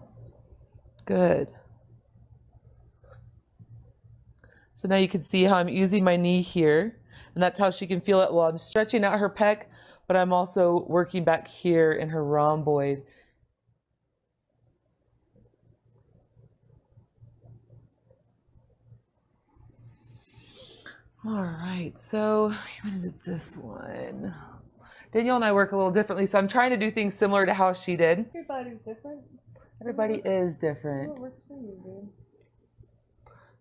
Good. So now you can see how I'm using my knee here, and that's how she can feel it while I'm stretching out her pec, but I'm also working back here in her rhomboid. All right, so I'm gonna do this one. Danielle and I work a little differently, so I'm trying to do things similar to how she did. Everybody's different. Everybody is different. What works for you, dude?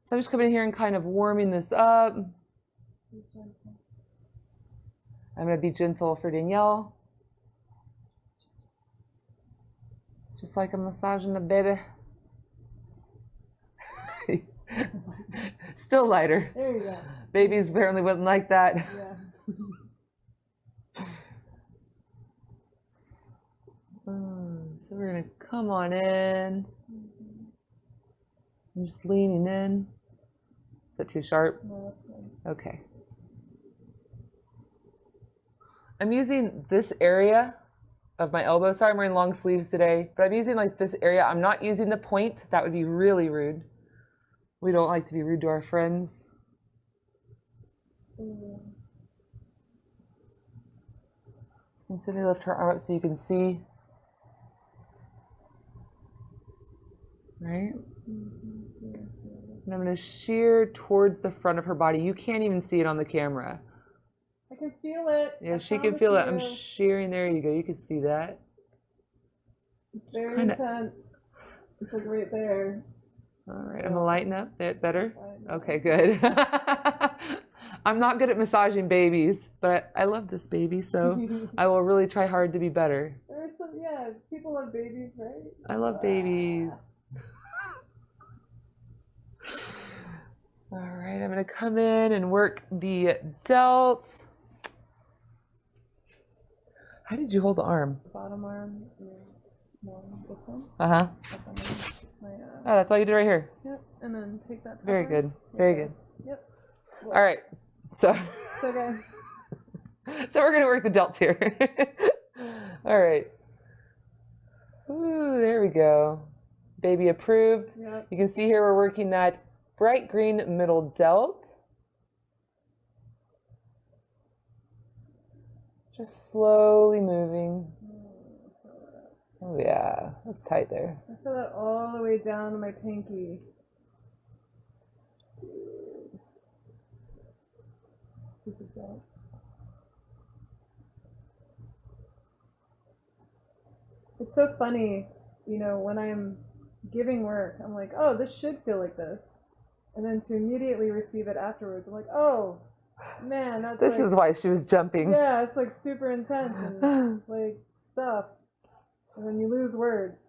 So I'm just coming in here and kind of warming this up. I'm going to be gentle for Danielle. Just like I'm massaging the baby. Still lighter. There you go. Babies apparently wouldn't like that. Yeah. So we're going to come on in. I'm just leaning in. Is that too sharp? No, that's fine. Okay. I'm using this area of my elbow. Sorry, I'm wearing long sleeves today, but I'm using like this area. I'm not using the point. That would be really rude. We don't like to be rude to our friends. And so they lift her arm up so you can see. Right? And I'm going to shear towards the front of her body. You can't even see it on the camera. I can feel it. Yeah, she can feel it. I'm shearing. There you go. You can see that. It's very intense. It's like right there. All right, I'm going to lighten up a bit better. Okay, good. I'm not good at massaging babies, but I love this baby, so I will really try hard to be better. There are some, yeah, people love babies, right? I love babies. All right, I'm going to come in and work the delt. How did you hold the arm? Bottom arm. No, this one. Uh-huh. Oh, that's all you did right here. Yep, and then take that. Very good. Very good. Yep. All right, so. It's okay. So we're going to work the delts here. All right. Ooh, there we go. Baby approved. Yep. You can see here we're working that bright green middle delt. Just slowly moving. Oh yeah, that's tight there. I feel that all the way down to my pinky. It's so funny, you know, when I'm giving work, I'm like, oh, this should feel like this. And then to immediately receive it afterwards, I'm like, oh, man, that's This is why she was jumping. Yeah, it's like super intense and like stuff. And then you lose words.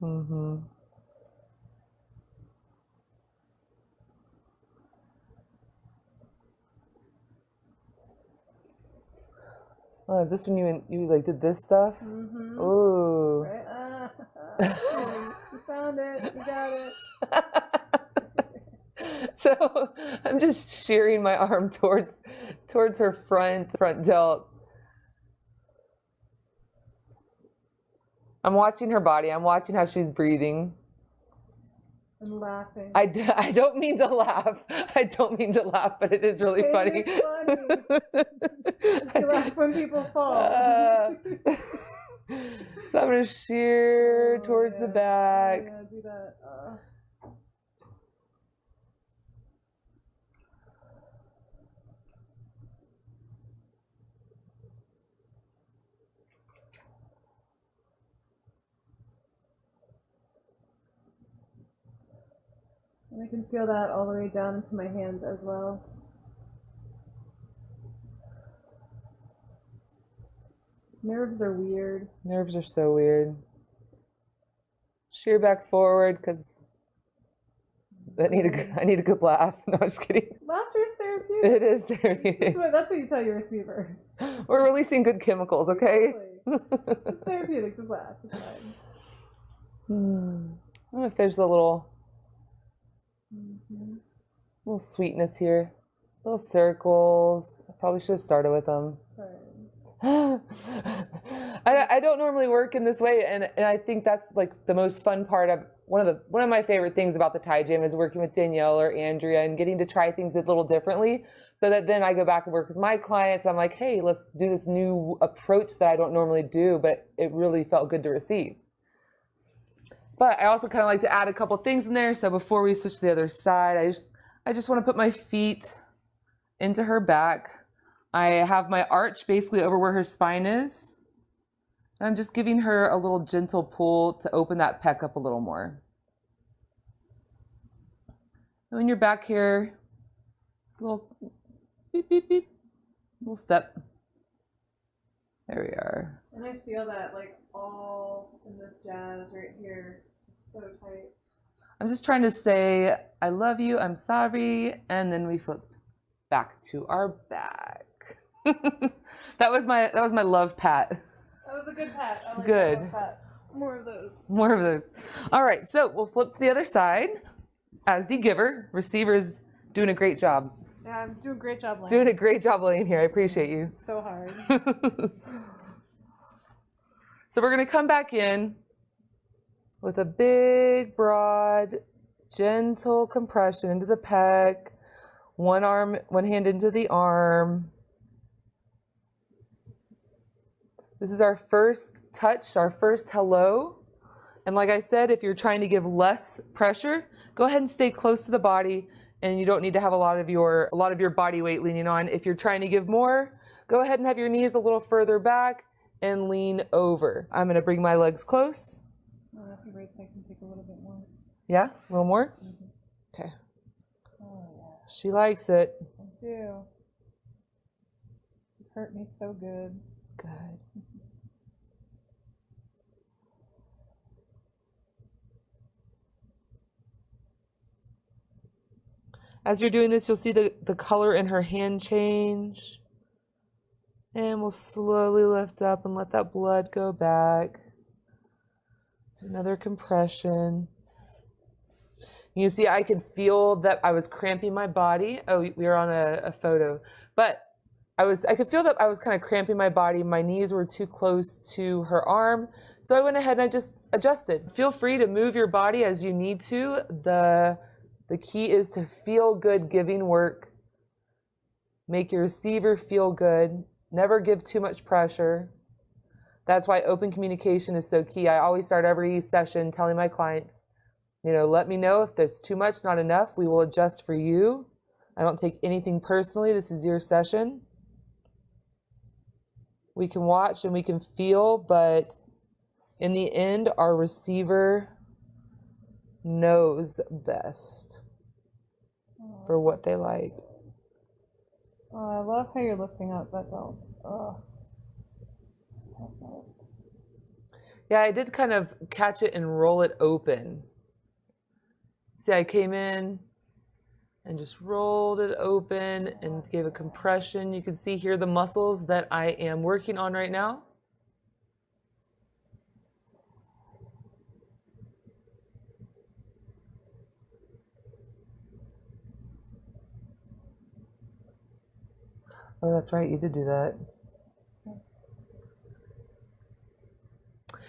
Mm-hmm. Oh, is this when you like did this stuff? Mm-hmm. Ooh. Right? You found it. You got it. So I'm just shearing my arm towards her front delt. I'm watching her body. I'm watching how she's breathing. I'm laughing. I don't mean to laugh. I don't mean to laugh, but it is really funny. It is funny. You laugh when people fall. So I'm going to shear towards the back. Yeah, do that. And I can feel that all the way down into my hands as well. Nerves are weird. Nerves are so weird. Shear back forward because I need a good laugh. No, I'm just kidding. Laughter is therapeutic. It is therapeutic. That's what you tell your receiver. We're releasing good chemicals, okay? It's therapeutic. Just laugh. It's fine. I don't know if there's a little sweetness here. Little circles. I probably should have started with them. I don't normally work in this way, and I think that's like the most fun part of one of my favorite things about the Thai gym is working with Danielle or Andrea and getting to try things a little differently, so that then I go back and work with my clients. I'm like, hey, let's do this new approach that I don't normally do, but it really felt good to receive. But I also kind of like to add a couple things in there. So before we switch to the other side, I just want to put my feet into her back. I have my arch basically over where her spine is. And I'm just giving her a little gentle pull to open that pec up a little more. And when you're back here, just a little beep, beep, beep, little step. There we are. And I feel that like all in this jazz right here. It's so tight. I'm just trying to say, I love you, I'm sorry, and then we flip back to our back. that was my love pat. That was a good pat. I like good. That love pat. More of those. More of those. All right, so we'll flip to the other side. As the giver, receiver's doing a great job. Yeah, I'm doing a great job laying. Doing a great job laying here. I appreciate you. So hard. So we're going to come back in with a big, broad, gentle compression into the pec. One hand into the arm. This is our first touch, our first hello. And like I said, if you're trying to give less pressure, go ahead and stay close to the body, and you don't need to have a lot of your body weight leaning on. If you're trying to give more, go ahead and have your knees a little further back and lean over. I'm going to bring my legs close. Oh, that's great. So I can take a little bit more. Yeah, a little more? Okay. Oh, yeah. She likes it. I do. It hurt me so good. Good. As you're doing this, you'll see the color in her hand change. And we'll slowly lift up and let that blood go back. Do another compression. You see, I could feel that I was cramping my body. Oh, we were on a photo. But I could feel that I was kind of cramping my body. My knees were too close to her arm. So I went ahead and I just adjusted. Feel free to move your body as you need to. The key is to feel good giving work. Make your receiver feel good. Never give too much pressure. That's why open communication is so key. I always start every session telling my clients, let me know if there's too much, not enough. We will adjust for you. I don't take anything personally. This is your session. We can watch and we can feel, but in the end, our receiver knows best for what they like. Oh, I love how you're lifting up that delt. Oh. So good. Yeah, I did kind of catch it and roll it open. See, I came in and just rolled it open and gave a compression. You can see here the muscles that I am working on right now. Oh, that's right, you did do that.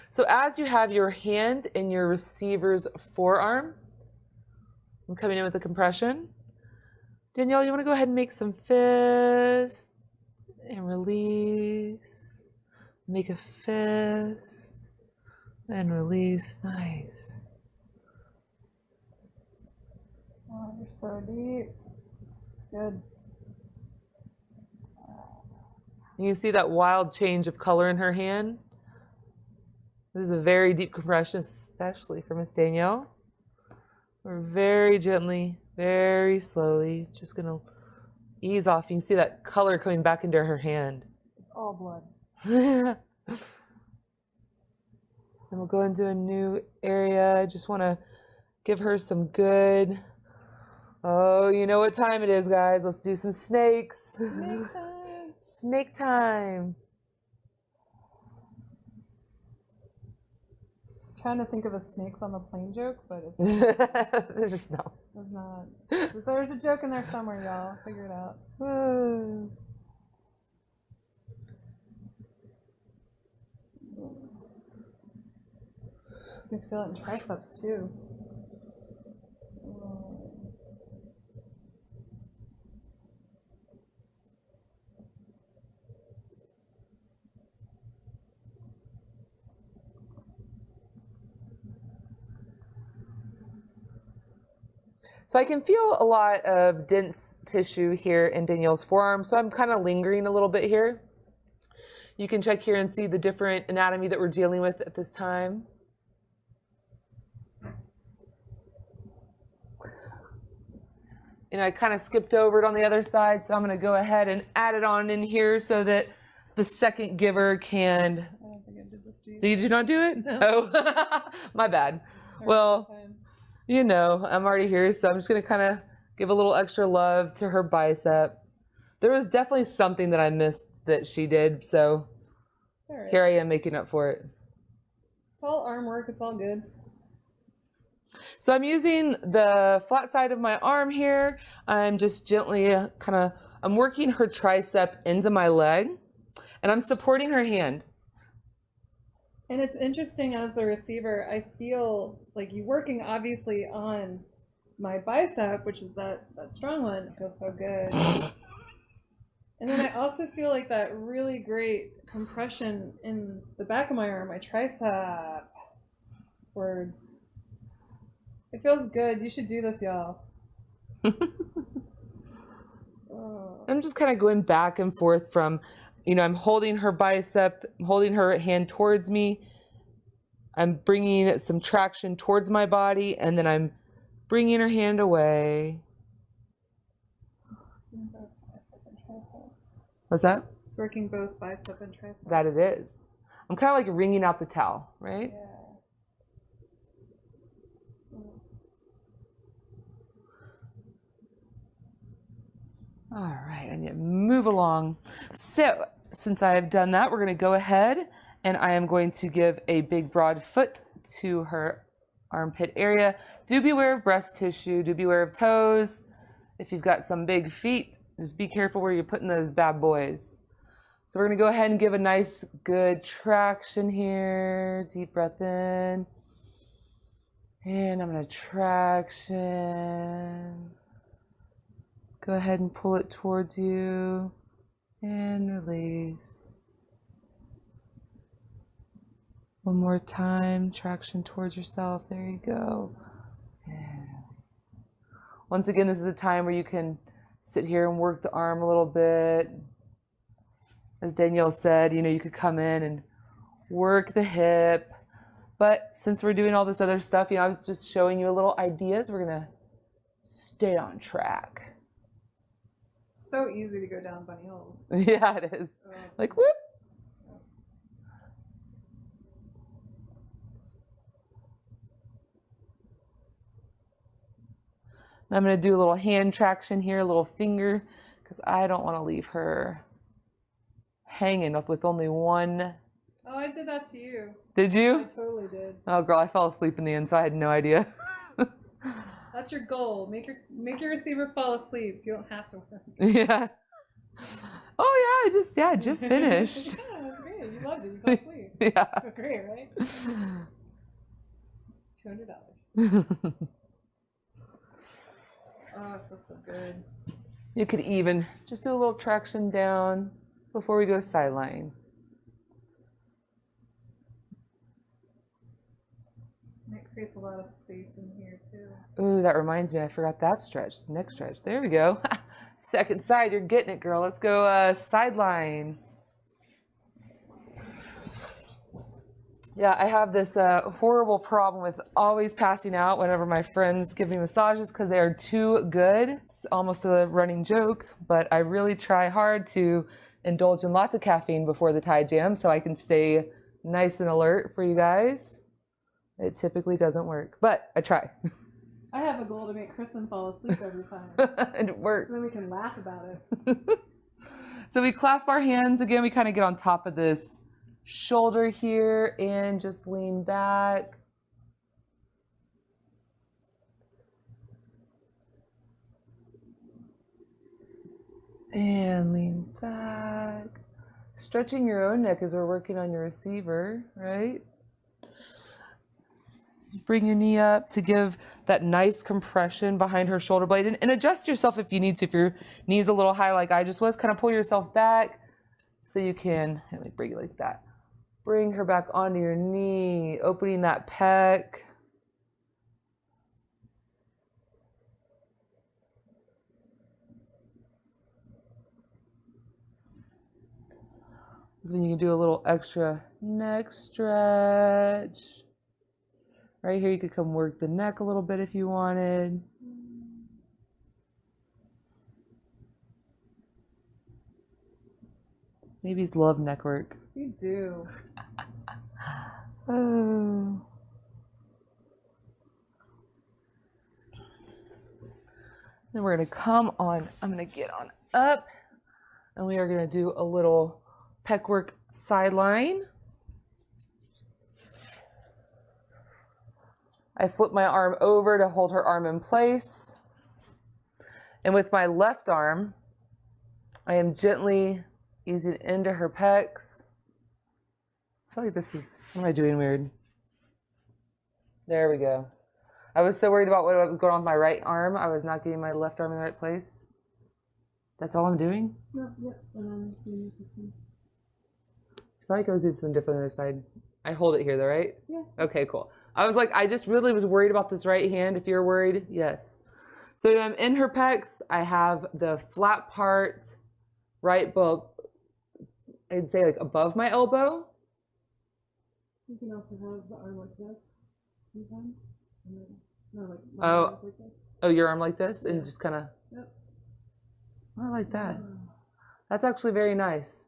So as you have your hand in your receiver's forearm, I'm coming in with the compression. Danielle, you want to go ahead and make some fists and release. Make a fist and release. Nice. Oh, you're so deep. Good. You see that wild change of color in her hand? This is a very deep compression, especially for Miss Danielle. We're very gently, very slowly, just gonna ease off. You can see that color coming back into her hand. It's all blood. And we'll go into a new area. I just want to give her some good. Oh, you know what time it is, guys. Let's do some snakes. Snake time. Snake time. Trying to think of a snakes on the plane joke, but it's There's just no. It's not. There's a joke in there somewhere, y'all. Figure it out. You can feel it in triceps too. So I can feel a lot of dense tissue here in Danielle's forearm, so I'm kind of lingering a little bit here. You can check here and see the different anatomy that we're dealing with at this time. And I kind of skipped over it on the other side, so I'm going to go ahead and add it on in here so that the second giver can... I don't think I did this to you. Did you not do it? No. Oh, my bad. Well, you know, I'm already here, so I'm just going to kind of give a little extra love to her bicep. There was definitely something that I missed that she did, so right. Here I am making up for it. It's all arm work. It's all good. So I'm using the flat side of my arm here. I'm just gently I'm working her tricep into my leg, and I'm supporting her hand. And it's interesting as the receiver, I feel like you working obviously on my bicep, which is that strong one. It feels so good. And then I also feel like that really great compression in the back of my arm, my tricep. Words. It feels good. You should do this, y'all. I'm just kind of going back and forth from, you know, I'm holding her bicep, holding her hand towards me. I'm bringing some traction towards my body, and then I'm bringing her hand away. What's that? It's working both bicep and tricep. That it is. I'm kind of like wringing out the towel, right? Yeah. All right, I need to move along. So since I have done that, we're going to go ahead and I am going to give a big broad foot to her armpit area. Do beware of breast tissue. Do beware of toes. If you've got some big feet, just be careful where you're putting those bad boys. So we're going to go ahead and give a nice, good traction here. Deep breath in. And I'm going to traction. Go ahead and pull it towards you and release. One more time, traction towards yourself. There you go. And once again, this is a time where you can sit here and work the arm a little bit. As Danielle said, you know, you could come in and work the hip. But since we're doing all this other stuff, you know, I was just showing you a little ideas. We're going to stay on track. So easy to go down bunny holes. Yeah, it is. Like, whoop. And I'm going to do a little hand traction here, a little finger, because I don't want to leave her hanging up with only one. Oh, I did that to you. Did you? I totally did. Oh, girl, I fell asleep in the end, so I had no idea. That's your goal. Make your receiver fall asleep so you don't have to work. Yeah. Oh yeah, I just finished. Yeah, that's great. You loved it. You fell asleep. Yeah. Great, right? $200. Oh, it feels so good. You could even just do a little traction down before we go sideline. It creates a lot of space in here too. Ooh, that reminds me, I forgot that stretch. Neck stretch. There we go. Second side, you're getting it, girl. Let's go sideline. Yeah, I have this horrible problem with always passing out whenever my friends give me massages because they are too good. It's almost a running joke, but I really try hard to indulge in lots of caffeine before the Tide Jam so I can stay nice and alert for you guys. It typically doesn't work, but I try. I have a goal to make Kristen fall asleep every time. And it works. So then we can laugh about it. So we clasp our hands. Again, we kind of get on top of this shoulder here and just lean back. And lean back. Stretching your own neck as we're working on your receiver, right? Bring your knee up to give that nice compression behind her shoulder blade, and adjust yourself if you need to. If your knee's a little high like I just was, kind of pull yourself back so you can, like, bring it like that. Bring her back onto your knee, opening that pec. This is when you can do a little extra neck stretch. Right here, you could come work the neck a little bit if you wanted. Babies love neck work. You do. Oh. Then we're going to come on. I'm going to get on up. And we are going to do a little pec work sideline. I flip my arm over to hold her arm in place. And with my left arm, I am gently easing into her pecs. I feel like this is, what am I doing weird? There we go. I was so worried about what was going on with my right arm. I was not getting my left arm in the right place. That's all I'm doing? Yep. And I'm doing this one. I feel like I was doing something different on the other side. I hold it here though, right? Yeah. Okay, cool. I was like, I just really was worried about this right hand. If you're worried, yes. So I'm in her pecs. I have the flat part right above, I'd say like above my elbow. You can also have the arm like this sometimes. And then, no, like Oh, like this. Oh, your arm like this, and Yeah. just kind of. Yep. I like that. That's actually very nice.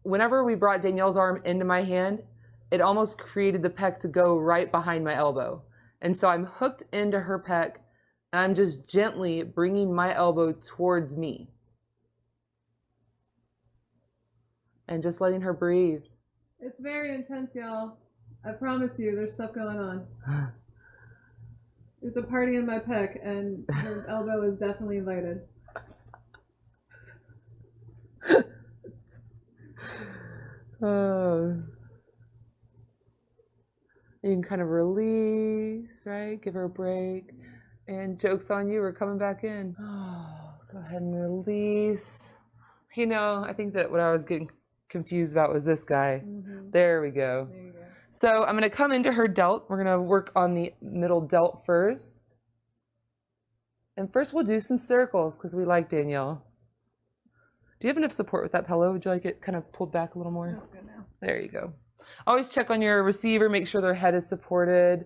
Whenever we brought Danielle's arm into my hand, it almost created the pec to go right behind my elbow. And so I'm hooked into her pec, and I'm just gently bringing my elbow towards me. And just letting her breathe. It's very intense, y'all. I promise you, there's stuff going on. There's a party in my pec, and her elbow is definitely invited. Oh. You can kind of release, right? Give her a break. And joke's on you, we're coming back in. Oh, go ahead and release. You know, I think that what I was getting confused about was this guy. Mm-hmm. There we go. There you go. So I'm going to come into her delt. We're going to work on the middle delt first. And first we'll do some circles because we like Danielle. Do you have enough support with that pillow? Would you like it kind of pulled back a little more? That's good now. There you go. Always check on your receiver, make sure their head is supported.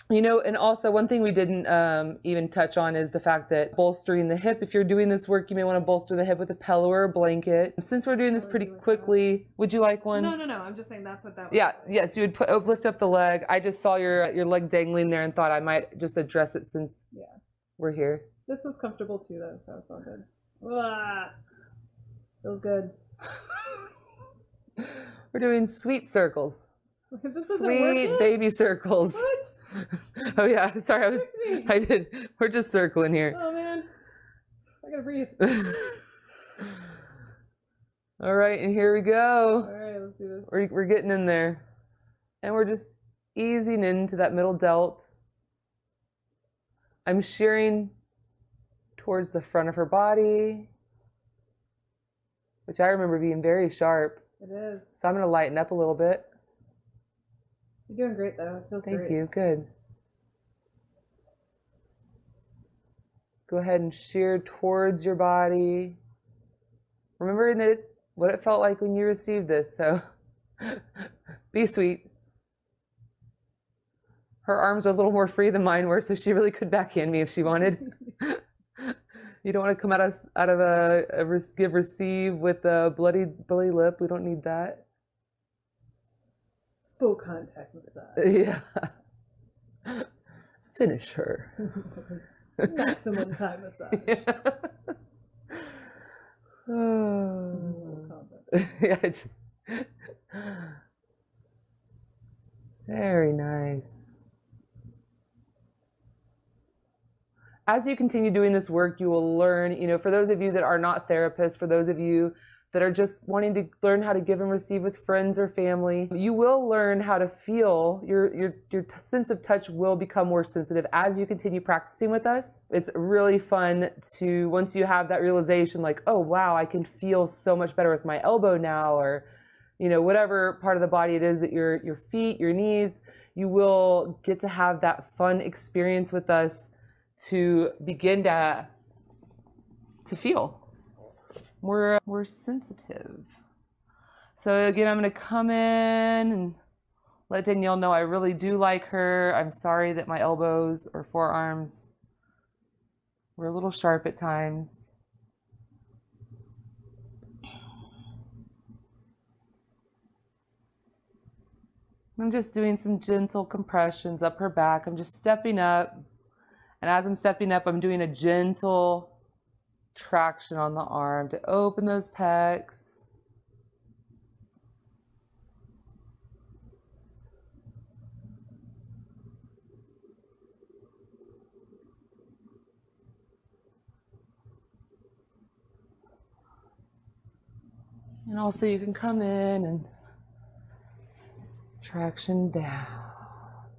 You know, and also one thing we didn't even touch on is the fact that bolstering the hip. If you're doing this work, you may want to bolster the hip with a pillow or a blanket. Since we're doing this pretty quickly, would you like one? No. I'm just saying that's what that was. Yeah, yes, you would lift up the leg. I just saw your leg dangling there and thought I might just address it since we're here. This is comfortable too, though, so it's all good. Ah, feels good. We're doing sweet circles. This isn't Sweet working? baby circles. What? Oh yeah, sorry, I did. We're just circling here. Oh man, I gotta breathe. All right, and here we go. All right, let's do this. We're getting in there, and we're just easing into that middle delt. I'm shearing towards the front of her body, which I remember being very sharp. It is. So I'm going to lighten up a little bit. You're doing great, though. It feels great. Thank you. Good. Go ahead and shear towards your body. Remembering that what it felt like when you received this. So be sweet. Her arms are a little more free than mine were, so she really could backhand me if she wanted. You don't want to come out of a give receive with a bloody lip. We don't need that. Full contact massage. Yeah. Finish her. Maximum time massage. Yeah. Oh. Yeah. Very nice. As you continue doing this work, you will learn, for those of you that are not therapists, for those of you that are just wanting to learn how to give and receive with friends or family, you will learn how to feel. Your sense of touch will become more sensitive as you continue practicing with us. It's really fun to, once you have that realization, like, oh, wow, I can feel so much better with my elbow now, or, whatever part of the body it is that your feet, your knees, you will get to have that fun experience with us to begin to feel more sensitive. So again, I'm going to come in and let Danielle know I really do like her. I'm sorry that my elbows or forearms were a little sharp at times. I'm just doing some gentle compressions up her back. I'm just stepping up. And as I'm stepping up, I'm doing a gentle traction on the arm to open those pecs. And also you can come in and traction down.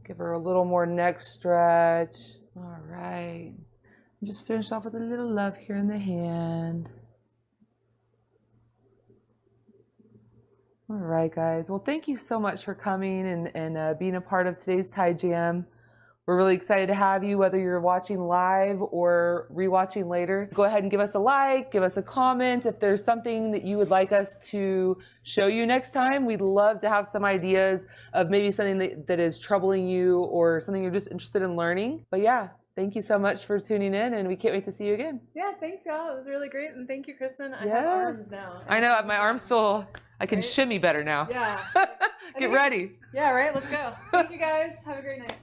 Give her a little more neck stretch. All right. Just finish off with a little love here in the hand. All right, guys. Well, thank you so much for coming and being a part of today's Thai Jam. We're really excited to have you, whether you're watching live or rewatching later. Go ahead and give us a like, give us a comment. If there's something that you would like us to show you next time, we'd love to have some ideas of maybe something that is troubling you or something you're just interested in learning. But yeah, thank you so much for tuning in, and we can't wait to see you again. Yeah, thanks, y'all. It was really great, and thank you, Kristen. I have arms now. I know, my arms feel, I can shimmy better now. Yeah. Get ready. Yeah, right? Let's go. Thank you, guys. Have a great night.